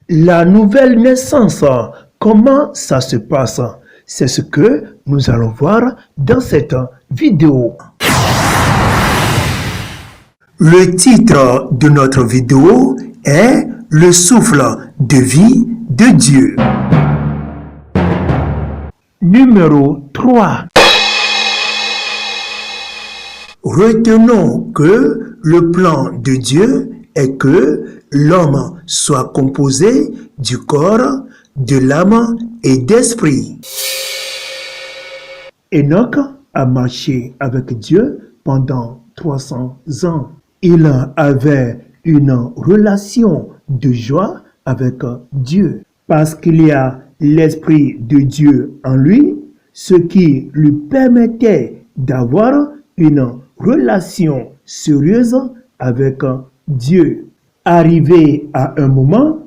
La nouvelle naissance, comment ça se passe? C'est ce que nous allons voir dans cette vidéo. Le titre de notre vidéo est « Le souffle de vie de Dieu ». Numéro 3. Retenons que le plan de Dieu est que l'homme soit composé du corps, de l'âme et d'esprit. Enoch a marché avec Dieu pendant 300 ans. Il avait une relation de joie avec Dieu parce qu'il y a l'Esprit de Dieu en lui, ce qui lui permettait d'avoir une relation sérieuse avec Dieu. Arrivé à un moment,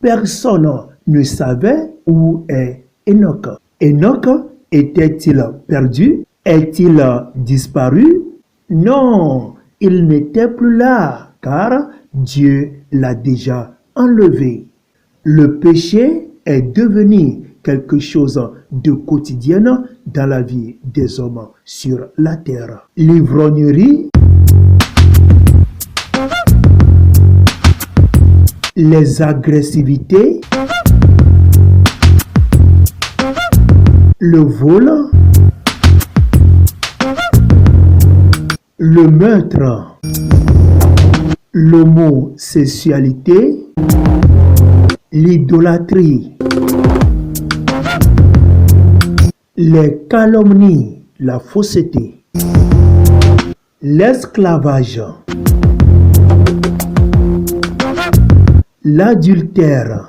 personne ne savait où est Enoch. Enoch était-il perdu? Est-il disparu? Non, il n'était plus là, car Dieu l'a déjà enlevé. Le péché est devenu quelque chose de quotidien dans la vie des hommes sur la terre. L'ivrognerie, les agressivités, le vol, le meurtre, l'homosexualité, l'idolâtrie, les calomnies, la fausseté, l'esclavage, l'adultère,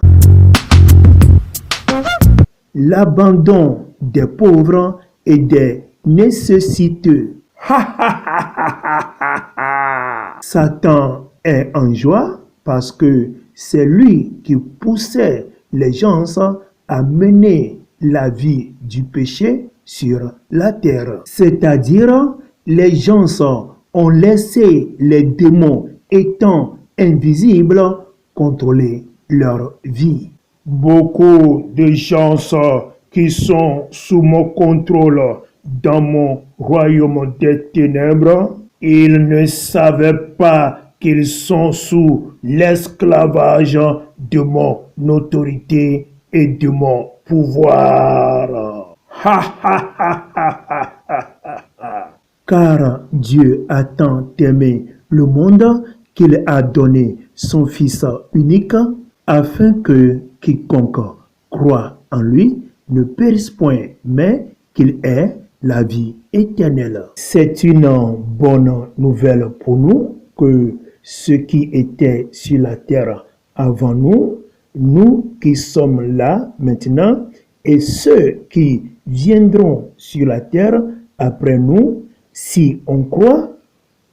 l'abandon des pauvres et des nécessiteux. Satan est en joie parce que c'est lui qui poussait les gens à mener la vie du péché sur la terre. C'est-à-dire, les gens ont laissé les démons étant invisibles contrôler leur vie. Beaucoup de gens qui sont sous mon contrôle dans mon royaume des ténèbres, ils ne savaient pas qu'ils sont sous l'esclavage de mon autorité et de mon pouvoir. Car Dieu a tant aimé le monde qu'il a donné son Fils unique afin que quiconque croit en lui ne périsse point, mais qu'il ait la vie éternelle. C'est une bonne nouvelle pour nous que ceux qui étaient sur la terre avant nous, nous qui sommes là maintenant, et ceux qui viendront sur la terre après nous, si on croit,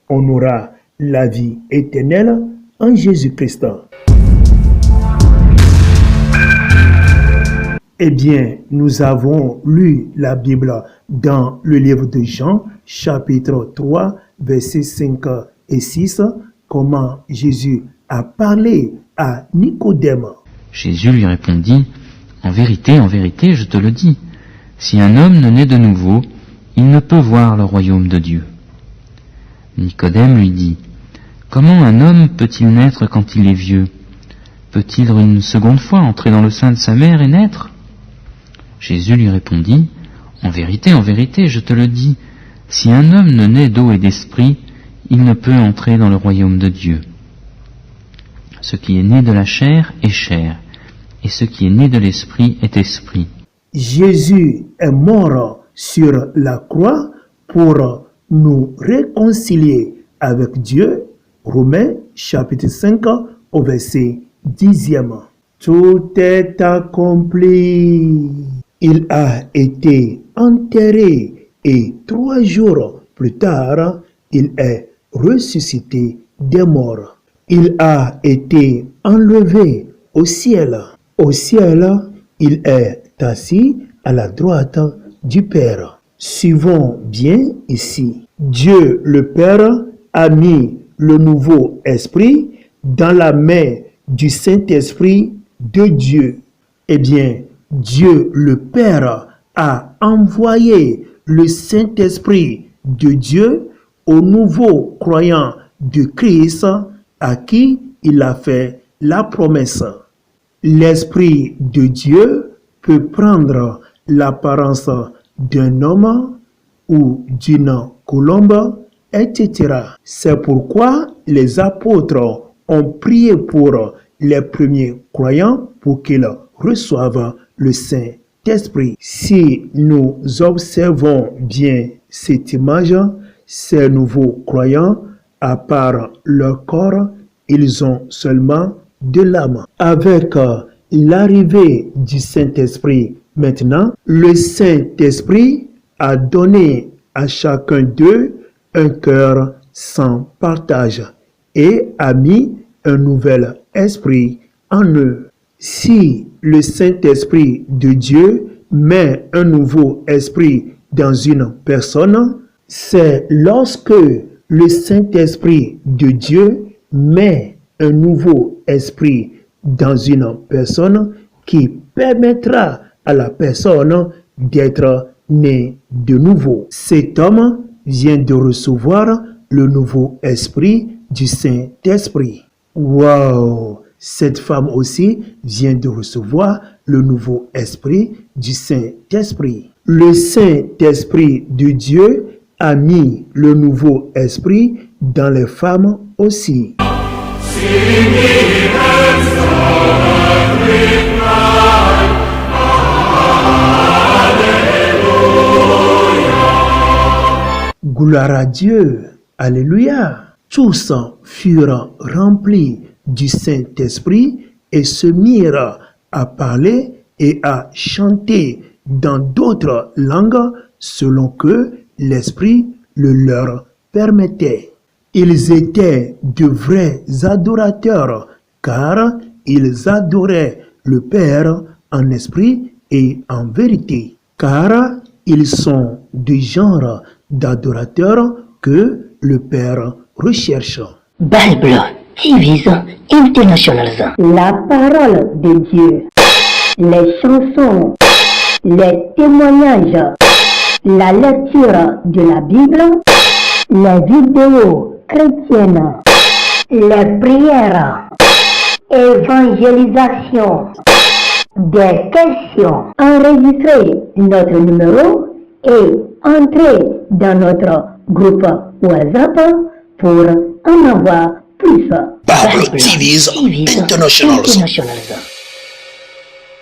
on aura la vie éternelle en Jésus-Christ. Eh bien, nous avons lu la Bible dans le livre de Jean, chapitre 3, versets 5 et 6, comment Jésus a parlé à Nicodème. Jésus lui répondit, « en vérité, je te le dis, si un homme ne naît de nouveau, il ne peut voir le royaume de Dieu. » Nicodème lui dit, « Comment un homme peut-il naître quand il est vieux? Peut-il une seconde fois entrer dans le sein de sa mère et naître ?» Jésus lui répondit, « en vérité, je te le dis, si un homme ne naît d'eau et d'esprit, il ne peut entrer dans le royaume de Dieu. Ce qui est né de la chair est chair, et ce qui est né de l'esprit est esprit. » Jésus est mort sur la croix pour nous réconcilier avec Dieu. Romains chapitre 5 au verset 10. Tout est accompli. Il a été enterré et 3 jours plus tard, il est ressuscité des morts. Il a été enlevé au ciel. Au ciel, il est assis à la droite du Père. Suivons bien ici. Dieu le Père a mis le nouveau esprit dans la main du Saint-Esprit de Dieu. Eh bien, Dieu le Père a envoyé le Saint-Esprit de Dieu aux nouveaux croyants de Christ à qui il a fait la promesse. L'Esprit de Dieu peut prendre l'apparence d'un homme ou d'une colombe, etc. C'est pourquoi les apôtres ont prié pour les premiers croyants pour qu'ils reçoivent le Saint-Esprit. Si nous observons bien cette image, ces nouveaux croyants, à part leur corps, ils ont seulement de l'âme. Avec l'arrivée du Saint-Esprit maintenant, le Saint-Esprit a donné à chacun d'eux un cœur sans partage et a mis un nouvel esprit en eux. Si le Saint-Esprit de Dieu met un nouveau esprit dans une personne, c'est lorsque le Saint-Esprit de Dieu met un nouveau esprit dans une personne qui permettra à la personne d'être né de nouveau. Cet homme vient de recevoir le nouveau esprit du Saint-Esprit. Wow! Cette femme aussi vient de recevoir le nouveau esprit du Saint-Esprit. Le Saint-Esprit de Dieu a mis le nouveau esprit dans les femmes aussi. Gloire à Dieu. Alléluia. Tous furent remplis du Saint-Esprit et se mirent à parler et à chanter dans d'autres langues selon que l'Esprit le leur permettait. Ils étaient de vrais adorateurs car ils adoraient le Père en esprit et en vérité. Car ils sont du genre d'adorateurs que le Père recherche. Bible TV International. La parole de Dieu, les chansons, les témoignages, la lecture de la Bible, les vidéos chrétiennes, les prières, évangélisation, des questions. Enregistrez notre numéro et entrez dans notre groupe WhatsApp pour en avoir plus. Bible TV's International.